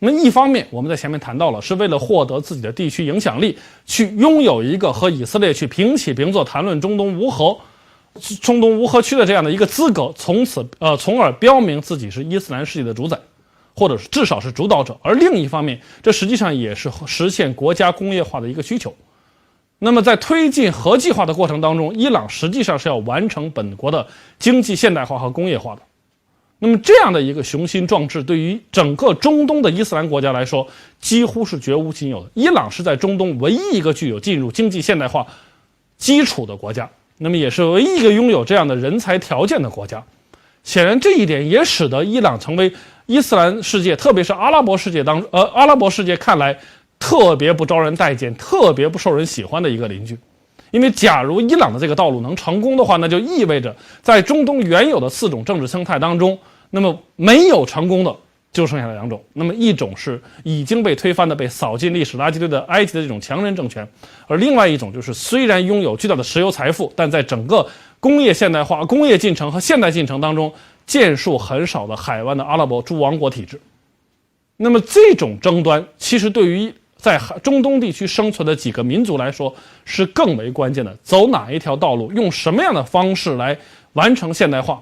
那么一方面我们在前面谈到了，是为了获得自己的地区影响力，去拥有一个和以色列去平起平坐谈论中东无核区的这样的一个资格，从而标明自己是伊斯兰世界的主宰，或者至少是主导者。而另一方面，这实际上也是实现国家工业化的一个需求。那么在推进核计划的过程当中，伊朗实际上是要完成本国的经济现代化和工业化的。那么这样的一个雄心壮志，对于整个中东的伊斯兰国家来说，几乎是绝无仅有的。伊朗是在中东唯一一个具有进入经济现代化基础的国家，那么也是唯一一个拥有这样的人才条件的国家。显然这一点也使得伊朗成为伊斯兰世界，特别是阿拉伯世界看来特别不招人待见、特别不受人喜欢的一个邻居。因为假如伊朗的这个道路能成功的话，那就意味着在中东原有的4种政治生态当中，那么没有成功的就剩下了2种。那么一种是已经被推翻的、被扫进历史垃圾堆的埃及的这种强人政权，而另外一种就是虽然拥有巨大的石油财富，但在整个工业现代化、工业进程和现代进程当中建树很少的海湾的阿拉伯诸王国体制。那么这种争端其实对于在中东地区生存的几个民族来说是更为关键的。走哪一条道路，用什么样的方式来完成现代化，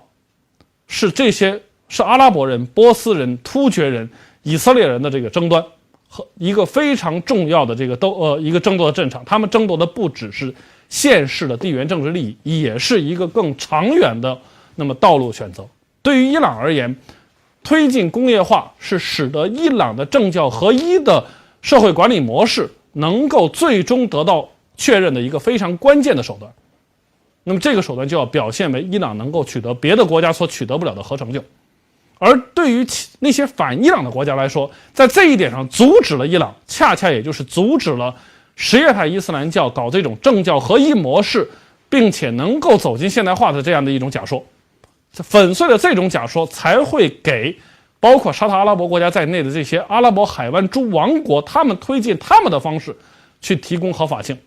是阿拉伯人、波斯人、突厥人、以色列人的这个争端和一个非常重要的一个争夺的战场。他们争夺的不只是现世的地缘政治利益，也是一个更长远的那么道路选择。对于伊朗而言，推进工业化是使得伊朗的政教合一的社会管理模式能够最终得到确认的一个非常关键的手段。那么这个手段就要表现为伊朗能够取得别的国家所取得不了的核成就。而对于那些反伊朗的国家来说，在这一点上阻止了伊朗，恰恰也就是阻止了什叶派伊斯兰教搞这种政教合一模式，并且能够走进现代化的这样的一种假说。粉碎了这种假说，才会给包括沙特阿拉伯国家在内的这些阿拉伯海湾诸王国，他们推进他们的方式去提供合法性，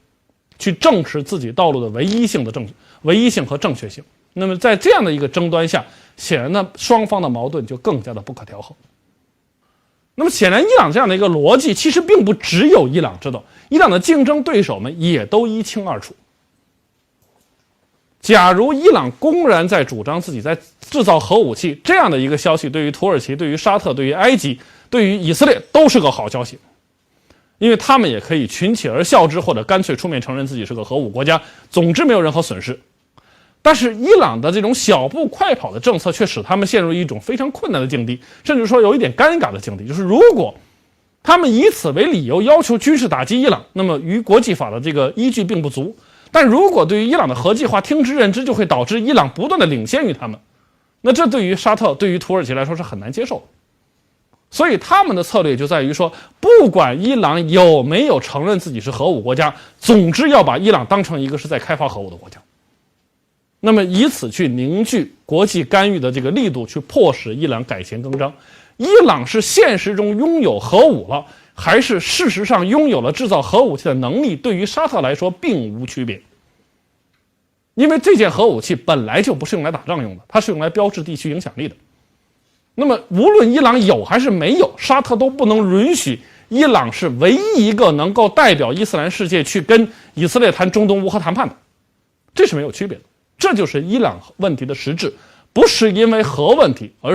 去证实自己道路的唯一性和正确性。那么在这样的一个争端下，显然呢双方的矛盾就更加的不可调和。那么显然伊朗这样的一个逻辑其实并不只有伊朗知道，伊朗的竞争对手们也都一清二楚。假如伊朗公然在主张自己在制造核武器，这样的一个消息对于土耳其、对于沙特、对于埃及、对于以色列都是个好消息，因为他们也可以群起而效之，或者干脆出面承认自己是个核武国家，总之没有任何损失。但是伊朗的这种小步快跑的政策却使他们陷入一种非常困难的境地，甚至说有一点尴尬的境地，就是如果他们以此为理由要求军事打击伊朗，那么与国际法的这个依据并不足。但如果对于伊朗的核计划听之任之，就会导致伊朗不断的领先于他们，那这对于沙特、对于土耳其来说是很难接受的。所以他们的策略就在于说，不管伊朗有没有承认自己是核武国家，总之要把伊朗当成一个是在开发核武的国家。那么以此去凝聚国际干预的这个力度，去迫使伊朗改弦更张。伊朗是现实中拥有核武了，还是事实上拥有了制造核武器的能力，对于沙特来说并无区别。因为这件核武器本来就不是用来打仗用的，它是用来标志地区影响力的。那么无论伊朗有还是没有，沙特都不能允许伊朗是唯一一个能够代表伊斯兰世界去跟以色列谈中东无核谈判的，这是没有区别的。这就是伊朗问题的实质，不是因为核问题，而